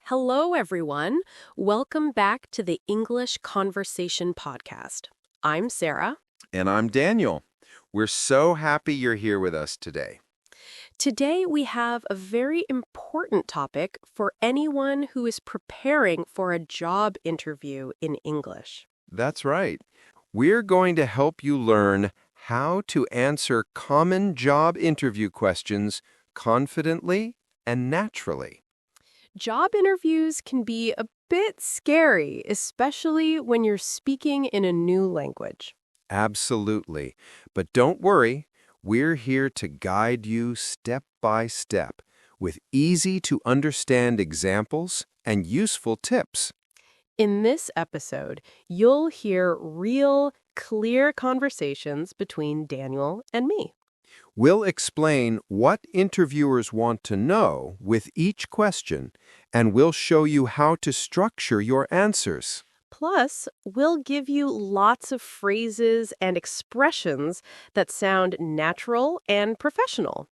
Hello, everyone. Welcome back to the English Conversation Podcast. I'm Sarah. And I'm Daniel. We're so happy you're here with us today. Today, we have a very important topic for anyone who is preparing for a job interview in English. That's right. We're going to help you learn how to answer common job interview questions confidently and naturally. Job interviews can be a bit scary, especially when you're speaking in a new language. Absolutely. But don't worry, we're here to guide you step by step with easy-to-understand examples and useful tips. In this episode, you'll hear real, clear conversations between Daniel and me. We'll explain what interviewers want to know with each question, and we'll show you how to structure your answers. Plus, we'll give you lots of phrases and expressions that sound natural and professional.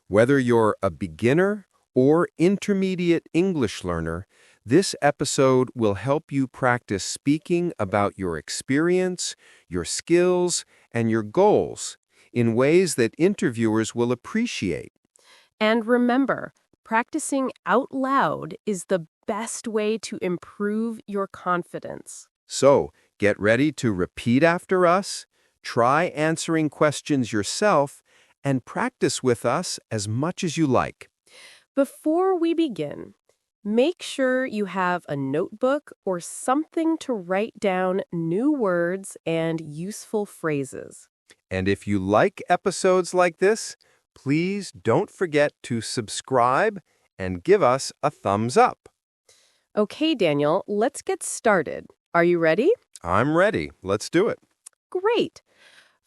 Whether you're a beginner or intermediate English learner, this episode will help you practice speaking about your experience, your skills, and your goals in ways that interviewers will appreciate. And remember, practicing out loud is the best way to improve your confidence. So, get ready to repeat after us, try answering questions yourself, and practice with us as much as you like. Before we begin, make sure you have a notebook or something to write down new words and useful phrases. And if you like episodes like this, please don't forget to subscribe and give us a thumbs up. Okay, Daniel, let's get started. Are you ready? I'm ready. Let's do it. Great.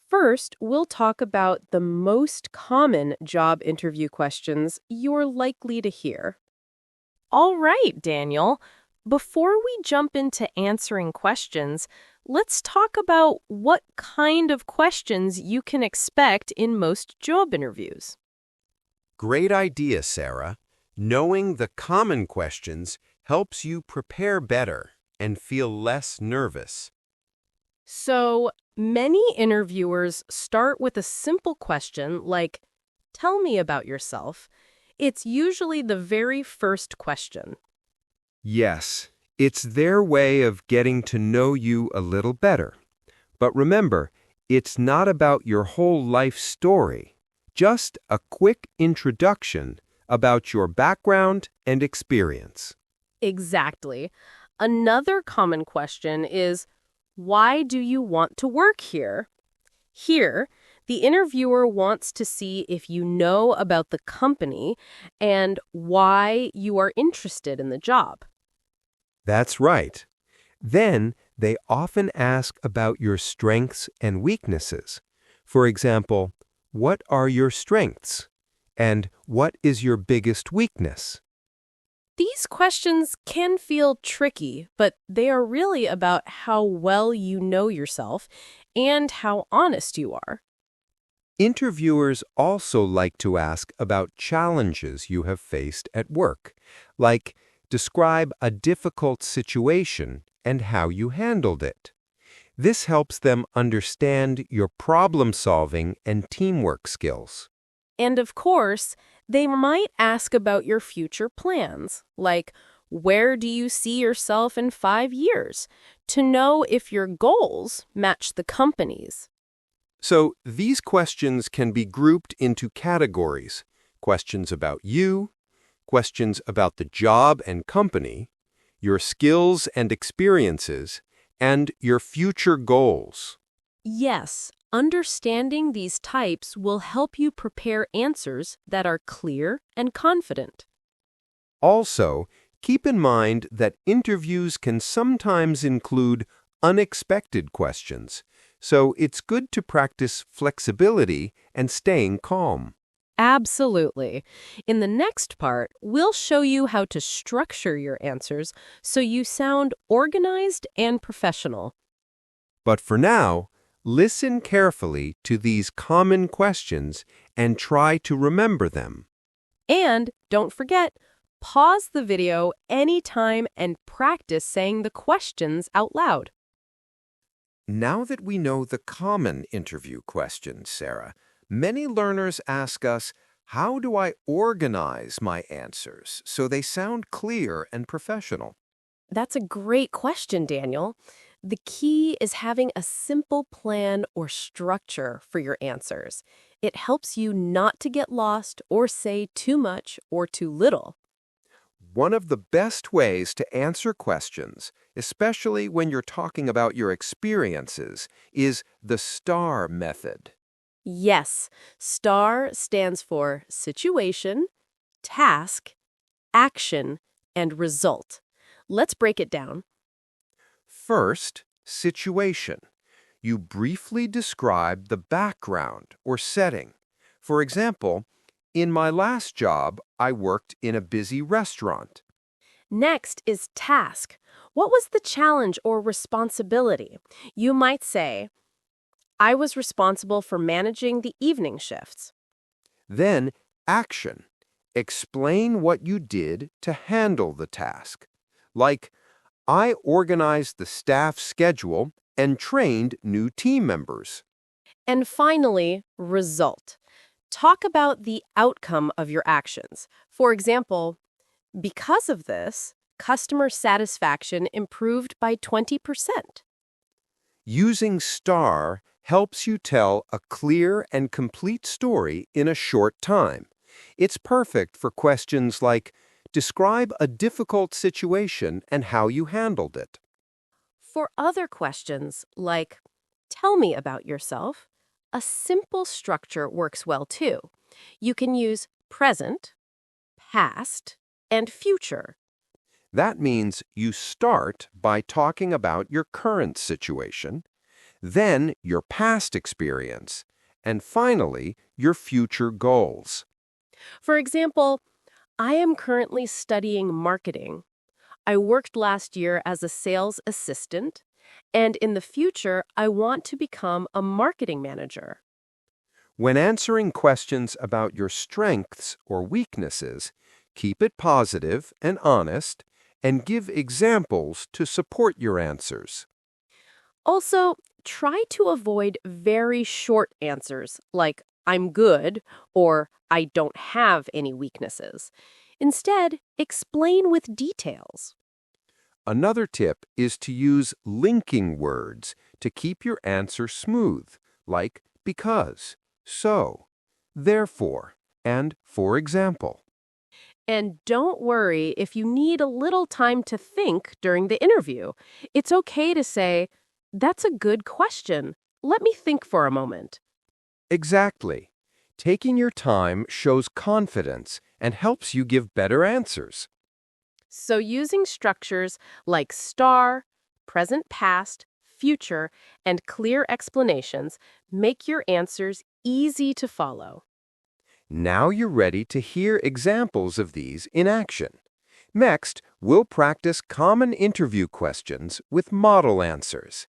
First, we'll talk about the most common job interview questions you're likely to hear. All right, Daniel. Before we jump into answering questions, let's talk about what kind of questions you can expect in most job interviews. Great idea, Sarah. Knowing the common questions helps you prepare better and feel less nervous. So, many interviewers start with a simple question like, "Tell me about yourself." It's usually the very first question. Yes, it's their way of getting to know you a little better. But remember, it's not about your whole life story, just a quick introduction about your background and experience. Exactly. Another common question is, why do you want to work here? Here, the interviewer wants to see if you know about the company and why you are interested in the job. That's right. Then they often ask about your strengths and weaknesses. For example, what are your strengths? And what is your biggest weakness? These questions can feel tricky, but they are really about how well you know yourself and how honest you are. Interviewers also like to ask about challenges you have faced at work, like describe a difficult situation and how you handled it. This helps them understand your problem-solving and teamwork skills. And of course, they might ask about your future plans, like where do you see yourself in 5 years, to know if your goals match the company's. So these questions can be grouped into categories: questions about you, questions about the job and company, your skills and experiences, and your future goals. Yes, understanding these types will help you prepare answers that are clear and confident. Also, keep in mind that interviews can sometimes include unexpected questions, so it's good to practice flexibility and staying calm. Absolutely. In the next part, we'll show you how to structure your answers so you sound organized and professional. But for now, Listen carefully to these common questions and try to remember them. And don't forget, pause the video anytime and practice saying the questions out loud. Now that we know the common interview questions, Sarah, many learners ask us, how do I organize my answers so they sound clear and professional? That's a great question, Daniel. The key is having a simple plan or structure for your answers. It helps you not to get lost or say too much or too little. One of the best ways to answer questions, especially when you're talking about your experiences, is the STAR method. Yes, STAR stands for situation, task, action, and result. Let's break it down. First, situation. You briefly describe the background or setting. For example, in my last job, I worked in a busy restaurant. Next is task. What was the challenge or responsibility? You might say, I was responsible for managing the evening shifts. Then, action. Explain what you did to handle the task. Like, I organized the staff schedule and trained new team members. And finally, result. Talk about the outcome of your actions. For example, because of this, customer satisfaction improved by 20%. Using STAR helps you tell a clear and complete story in a short time. It's perfect for questions like, describe a difficult situation and how you handled it. For other questions, like, tell me about yourself, a simple structure works well too. You can use present, past, and future. That means you start by talking about your current situation, then your past experience, and finally, your future goals. For example, I am currently studying marketing. I worked last year as a sales assistant, and in the future, I want to become a marketing manager. When answering questions about your strengths or weaknesses, keep it positive and honest, and give examples to support your answers. Also, try to avoid very short answers like, I'm good, or I don't have any weaknesses. Instead, explain with details. Another tip is to use linking words to keep your answer smooth, like because, so, therefore, and for example. And don't worry if you need a little time to think during the interview. It's okay to say, that's a good question. Let me think for a moment. Exactly. Taking your time shows confidence and helps you give better answers. So using structures like STAR, present past, future, and clear explanations make your answers easy to follow. Now you're ready to hear examples of these in action. Next, we'll practice common interview questions with model answers.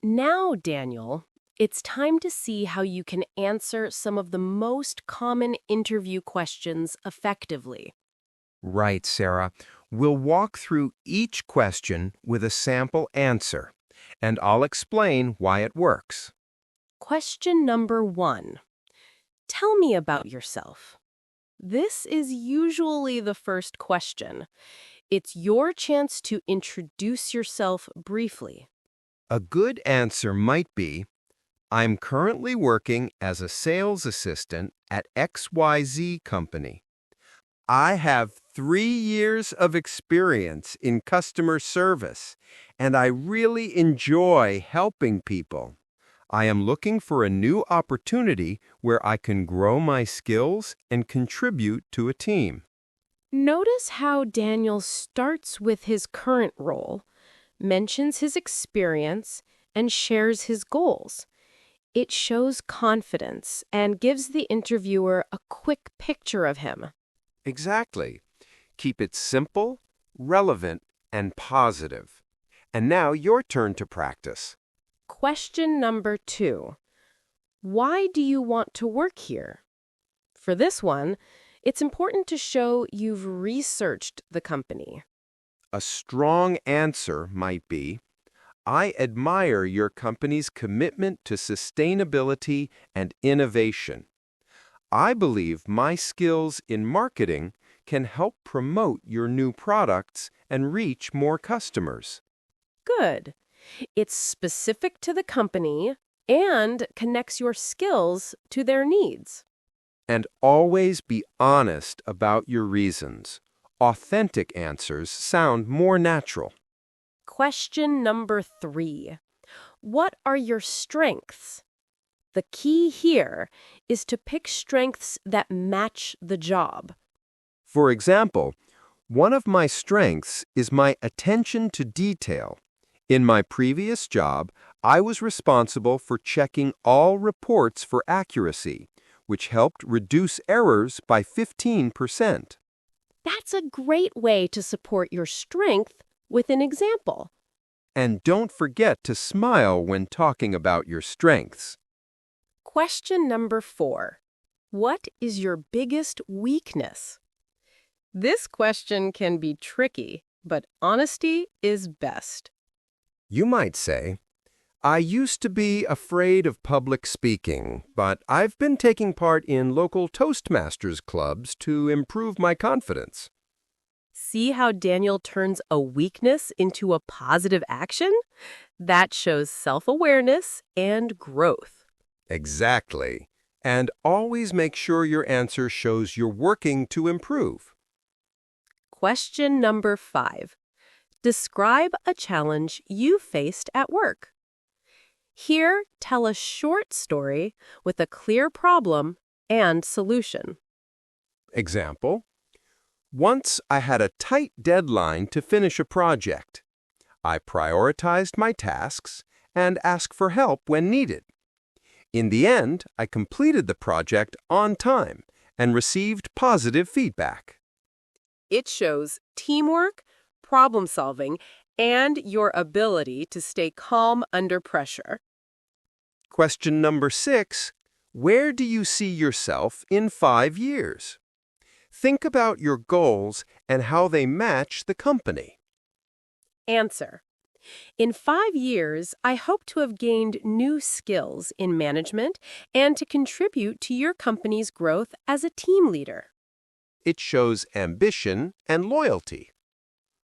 Now, Daniel, it's time to see how you can answer some of the most common interview questions effectively. Right, Sarah. We'll walk through each question with a sample answer, and I'll explain why it works. Question number 1. Tell me about yourself. This is usually the first question. It's your chance to introduce yourself briefly. A good answer might be, I'm currently working as a sales assistant at XYZ Company. I have 3 years of experience in customer service, and I really enjoy helping people. I am looking for a new opportunity where I can grow my skills and contribute to a team. Notice how Daniel starts with his current role, mentions his experience, and shares his goals. It shows confidence and gives the interviewer a quick picture of him. Exactly. Keep it simple, relevant, and positive. And now your turn to practice. Question number 2. Why do you want to work here? For this one, it's important to show you've researched the company. A strong answer might be, I admire your company's commitment to sustainability and innovation. I believe my skills in marketing can help promote your new products and reach more customers. Good. It's specific to the company and connects your skills to their needs. And always be honest about your reasons. Authentic answers sound more natural. Question number 3. What are your strengths? The key here is to pick strengths that match the job. For example, one of my strengths is my attention to detail. In my previous job, I was responsible for checking all reports for accuracy, which helped reduce errors by 15%. That's a great way to support your strength with an example. And don't forget to smile when talking about your strengths. Question number 4. What is your biggest weakness? This question can be tricky, but honesty is best. You might say, I used to be afraid of public speaking, but I've been taking part in local Toastmasters clubs to improve my confidence. See how Daniel turns a weakness into a positive action? That shows self-awareness and growth. Exactly. And always make sure your answer shows you're working to improve. Question number 5. Describe a challenge you faced at work. Here, tell a short story with a clear problem and solution. Example, once I had a tight deadline to finish a project. I prioritized my tasks and asked for help when needed. In the end, I completed the project on time and received positive feedback. It shows teamwork, problem solving, and your ability to stay calm under pressure. Question number 6. Where do you see yourself in 5 years? Think about your goals and how they match the company. Answer. In 5 years, I hope to have gained new skills in management and to contribute to your company's growth as a team leader. It shows ambition and loyalty.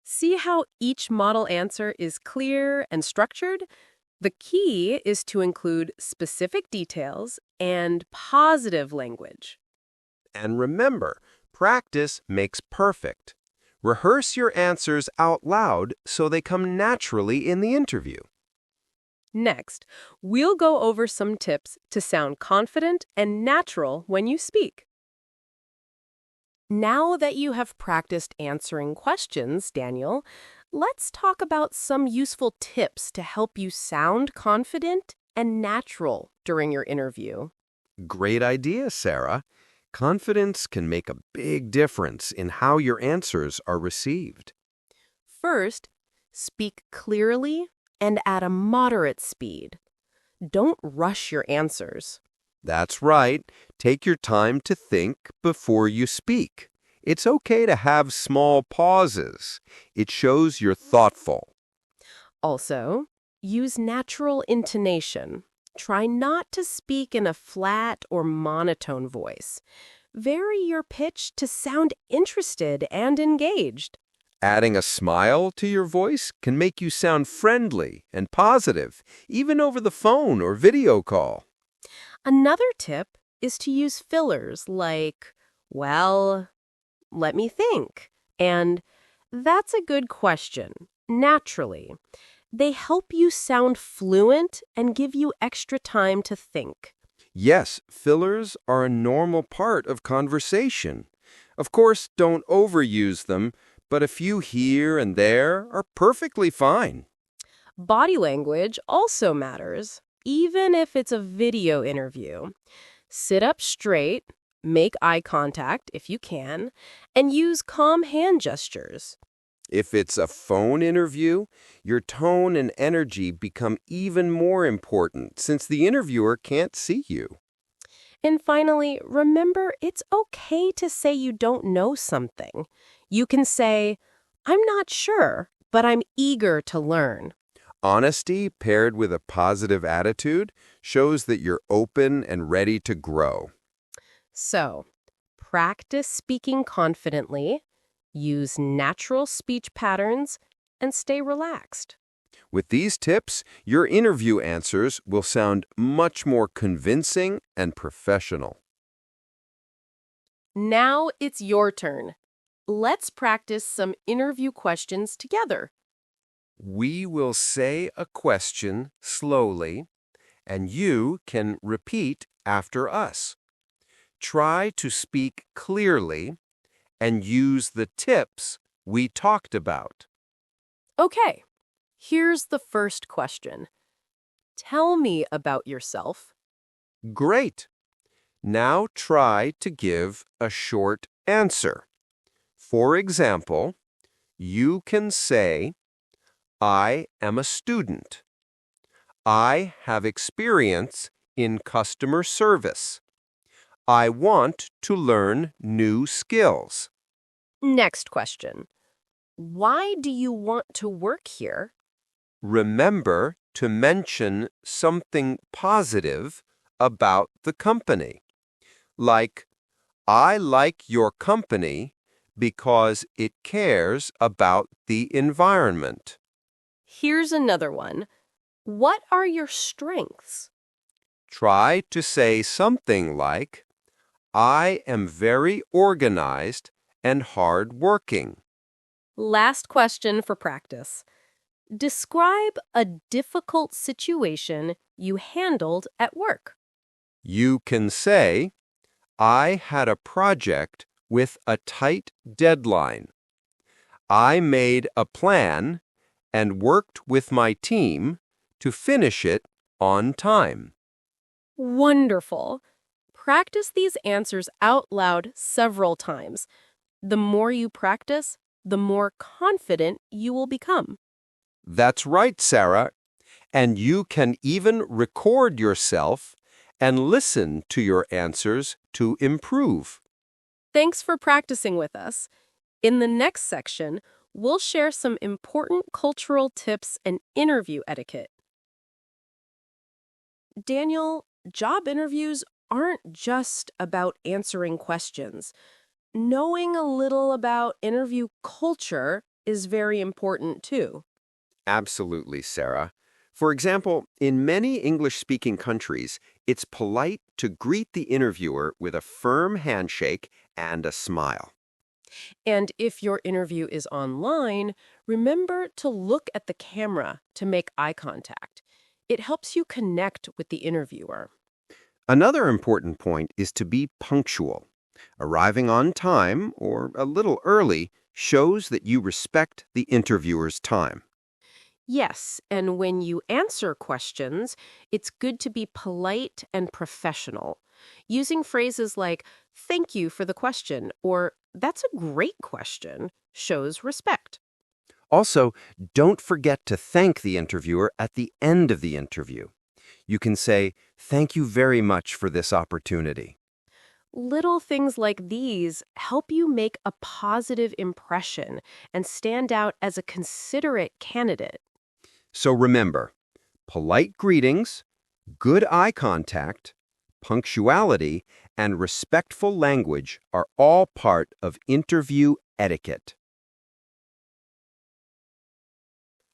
See how each model answer is clear and structured? The key is to include specific details and positive language. And remember, practice makes perfect. Rehearse your answers out loud so they come naturally in the interview. Next, we'll go over some tips to sound confident and natural when you speak. Now that you have practiced answering questions, Daniel, let's talk about some useful tips to help you sound confident and natural during your interview. Great idea, Sarah. Confidence can make a big difference in how your answers are received. First, speak clearly and at a moderate speed. Don't rush your answers. That's right. Take your time to think before you speak. It's okay to have small pauses. It shows you're thoughtful. Also, use natural intonation. Try not to speak in a flat or monotone voice. Vary your pitch to sound interested and engaged. Adding a smile to your voice can make you sound friendly and positive, even over the phone or video call. Another tip is to use fillers like, well, let me think, and that's a good question, naturally. They help you sound fluent and give you extra time to think. Yes, fillers are a normal part of conversation. Of course, don't overuse them, but a few here and there are perfectly fine. Body language also matters, even if it's a video interview. Sit up straight, make eye contact if you can, and use calm hand gestures. If it's a phone interview, your tone and energy become even more important since the interviewer can't see you. And finally, remember it's okay to say you don't know something. You can say, I'm not sure, but I'm eager to learn. Honesty paired with a positive attitude shows that you're open and ready to grow. So, practice speaking confidently, use natural speech patterns, and stay relaxed. With these tips, your interview answers will sound much more convincing and professional. Now it's your turn. Let's practice some interview questions together. We will say a question slowly, and you can repeat after us. Try to speak clearly and use the tips we talked about. Okay, here's the first question. Tell me about yourself. Great! Now try to give a short answer. For example, you can say, I am a student. I have experience in customer service. I want to learn new skills. Next question. Why do you want to work here? Remember to mention something positive about the company. Like, I like your company because it cares about the environment. Here's another one. What are your strengths? Try to say something like, I am very organized and hardworking. Last question for practice. Describe a difficult situation you handled at work. You can say, I had a project with a tight deadline. I made a plan and worked with my team to finish it on time. Wonderful. Practice these answers out loud several times. The more you practice, the more confident you will become. That's right, Sarah. And you can even record yourself and listen to your answers to improve. Thanks for practicing with us. In the next section, we'll share some important cultural tips and interview etiquette. Daniel, job interviews aren't just about answering questions. Knowing a little about interview culture is very important too. Absolutely, Sarah. For example, in many English-speaking countries, it's polite to greet the interviewer with a firm handshake and a smile. And if your interview is online, remember to look at the camera to make eye contact. It helps you connect with the interviewer. Another important point is to be punctual. Arriving on time or a little early shows that you respect the interviewer's time. Yes, and when you answer questions, it's good to be polite and professional. Using phrases like, thank you for the question, or that's a great question, shows respect. Also, don't forget to thank the interviewer at the end of the interview. You can say, thank you very much for this opportunity. Little things like these help you make a positive impression and stand out as a considerate candidate. So remember, polite greetings, good eye contact, punctuality, and respectful language are all part of interview etiquette.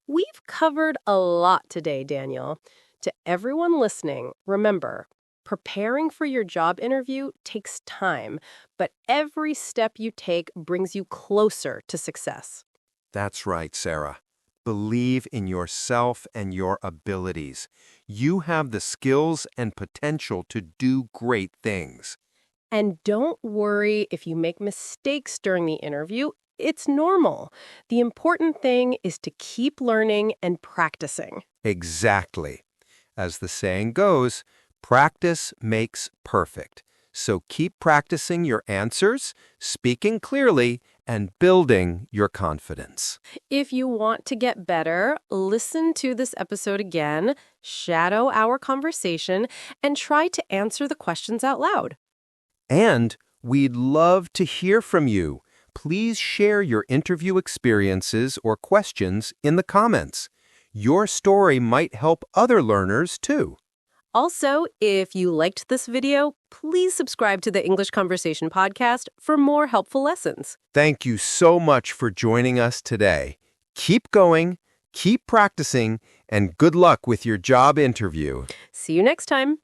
We've covered a lot today, Daniel. To everyone listening, remember, preparing for your job interview takes time, but every step you take brings you closer to success. That's right, Sarah. Believe in yourself and your abilities. You have the skills and potential to do great things. And don't worry if you make mistakes during the interview. It's normal. The important thing is to keep learning and practicing. Exactly. As the saying goes, practice makes perfect. So keep practicing your answers, speaking clearly, and building your confidence. If you want to get better, listen to this episode again, shadow our conversation, and try to answer the questions out loud. And we'd love to hear from you. Please share your interview experiences or questions in the comments. Your story might help other learners too. Also, if you liked this video, please subscribe to the English Conversation podcast for more helpful lessons. Thank you so much for joining us today. Keep going, keep practicing, and good luck with your job interview. See you next time.